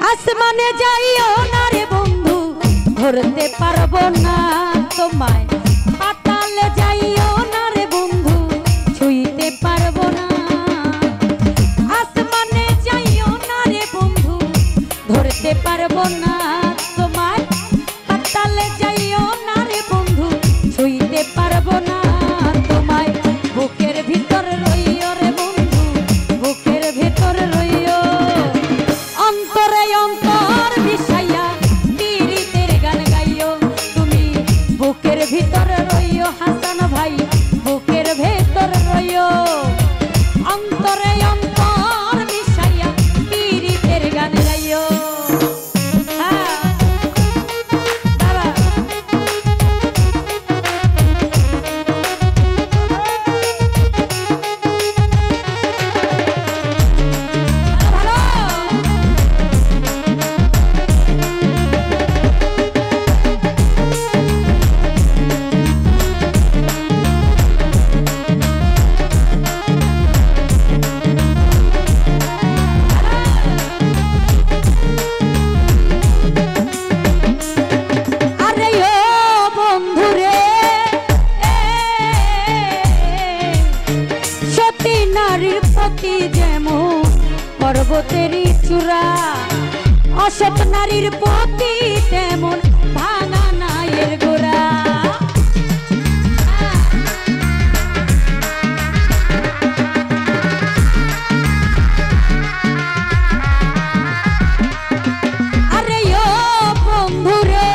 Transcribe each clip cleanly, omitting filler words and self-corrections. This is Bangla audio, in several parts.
আসমানে যাইও না রে বন্ধু ধরতে পারবো না তোমায়, পাতালে যাইও না রে বন্ধু ছুঁইতে পারবো না। আসমানে যাইও না রে বন্ধু ধরতে পারবো না তোমায়, পাতালে যাইও না রে বন্ধু ছুঁইতে পারবো না তোমায়। বুকের ভিতর রইও রে বন্ধু, বুকের ভিতর রইও, অন্তরে অন্তর মিশাইয়া পীড়িতের গান গাইও তুমি। বুকের ভিতর রইও হাসান ভাই, বুকের ভিতর রইও, অন্তরে অন্তর মিশাইয়া পীড়িতের গান গাইও। পর্বতেরই চূড়া অসৎ নারীর প্রতি তেমন ভাঙা নায়ের গোড়া। আরে ও বন্ধুরে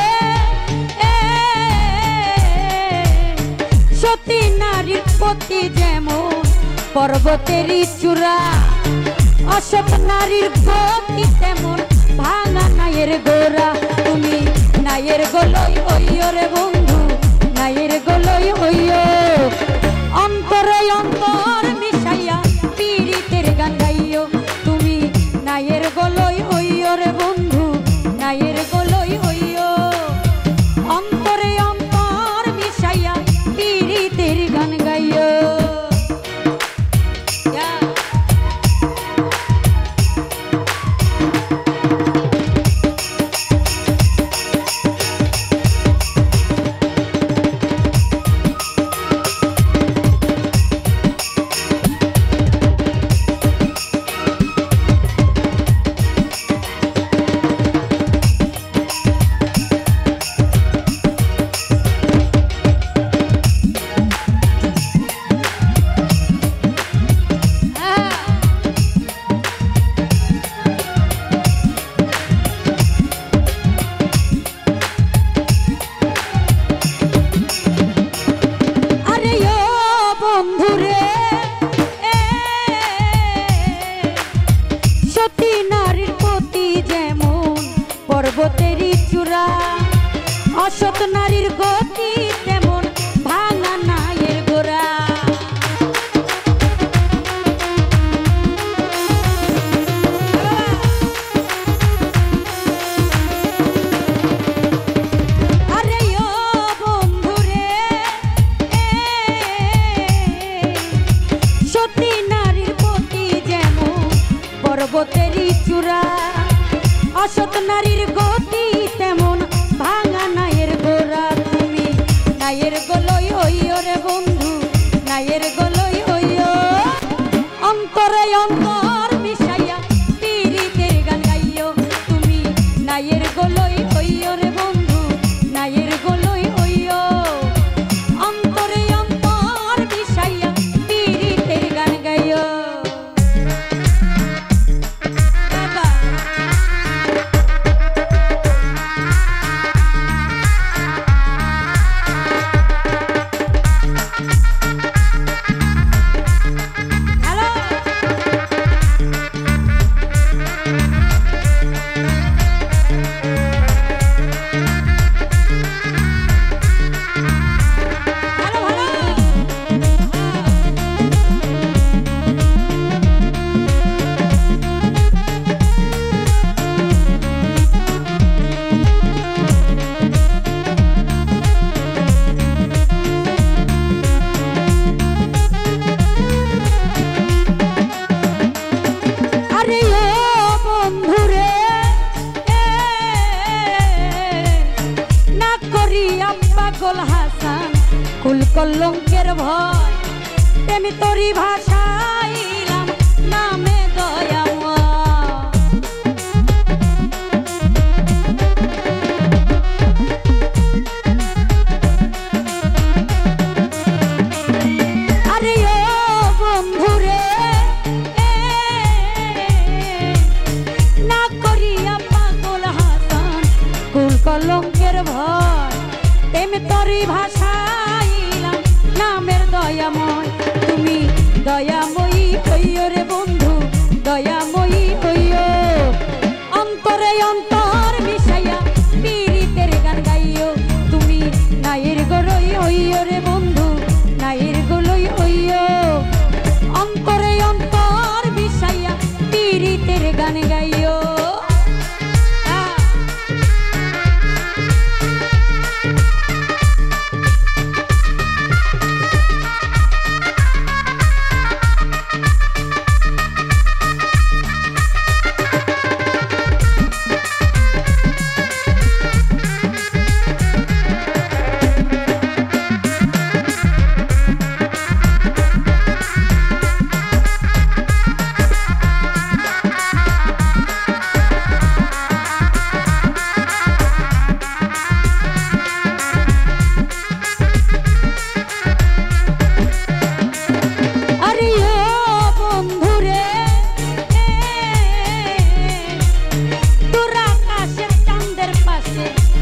সতী নারীর প্রতি যেমন পর্বতেরই চূড়া অসৎ নারীর গতি তেমন ভাঙা নায়ের গোড়া। তুমি নায়ের গোলই হইও রে বন্ধু, নায়ের গোলই হইও, অন্তরে অন্তর মিশাইয়া পীড়িতের গান গাইও তুমি। নায়ের গোলই হইও রে বন্ধু, নায়ের গোলই হইও, অন্তরে অন্তর মিশাইয়া পীড়িতের গান গাইও। পর্বতেরই চূড়া অসৎ নারীর গতি তেমন ভাঙা নায়ের গোড়া। আরে ও বন্ধুরে সতী নারীর প্রতি যেমন পর্বতেরই চূড়া অসৎ নারীর গতি তেমন ভাঙা নায়ের গোড়া। তুমি নায়ের গোলই হইও রে বন্ধু, নায়ের গোলই হইও, অন্তরে অন্তর মিশাইয়া পীড়িতের গান গাইও তুমি। নায়ের গোলই হইও রে বন্ধু, নায়ের গোলই হইও, অন্তরে অন্তর মিশাইয়া পীড়িতের গান গাইও। কলঙ্কের ভয় প্রেমে তোরি ভাষাইলাম নামে দয়াময়। আরে ও বন্ধুরে না করিয়া পাগল হাসান কুল কলঙ্কের ভয় প্রেমে তোরি ভাষাইলাম নামের দয়াময়। তুমি দয়াময়ী হইও রে বন্ধু দয়াময়ী হইও অন্তরে অন্তর মিশাইয়া পীড়িতের গান গাইও। তুমি নায়ের গলই হইও রে বন্ধু নায়ের গলই হইও অন্তরে অন্তর মিশাইয়া পীড়িতের গান গাইও।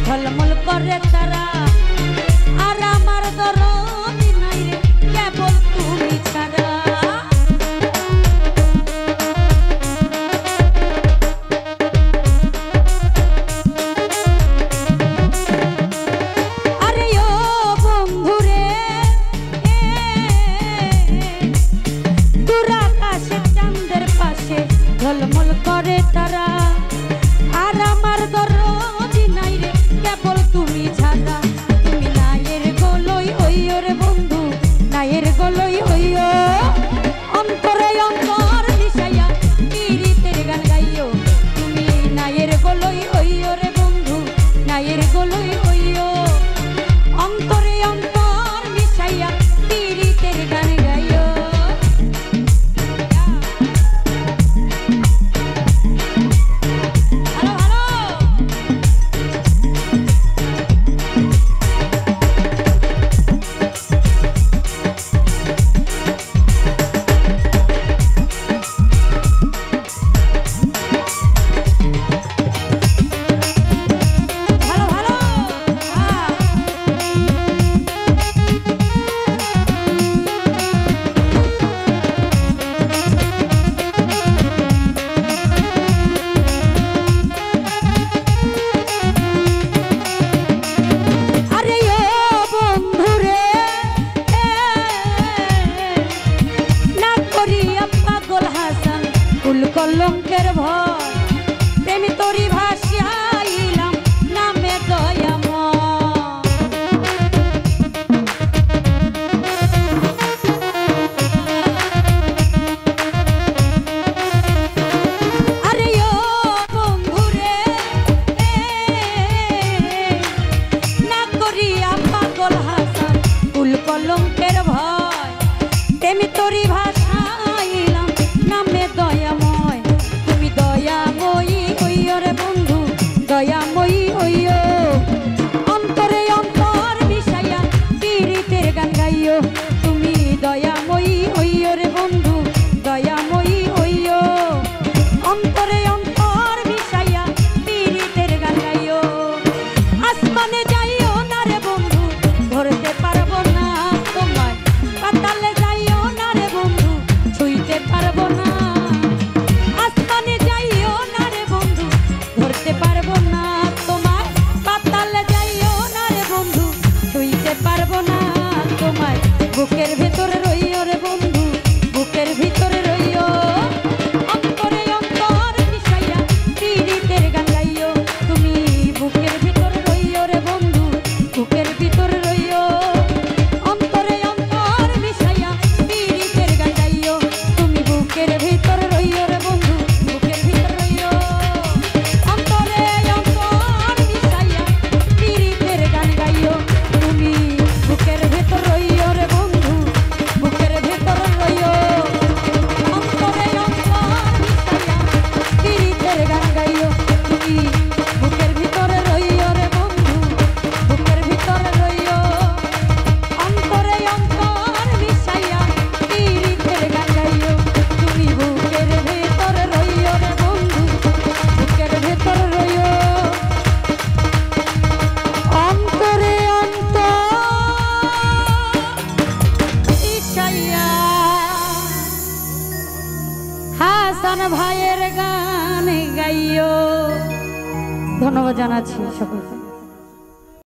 ঝলমল করে তারা আর আমার দরদি নাই রে কেবল তুমি ছাড়া। আরে ও বন্ধুরে দূর আকাশের চাঁদের পাশে ঝলমল করে তারা আর আমার দরদি নাই রে কেবল তুমি ছাড়া। তুমি নায়ের গলই হইও রে বন্ধু নায়ের গলই হইও অন্তরে অন্তর মিশাইয়া পীড়িতের গান গাইও। তুমি নায়ের গলই হইও রে বন্ধু নায়ের গলই হইও অন্তরে অন্তর মিশাইয়া পীড়িতের গান গাইও। প্রাণ ভাইয়ের গান গাইও। ধন্যবাদ জানাচ্ছি সকলকে।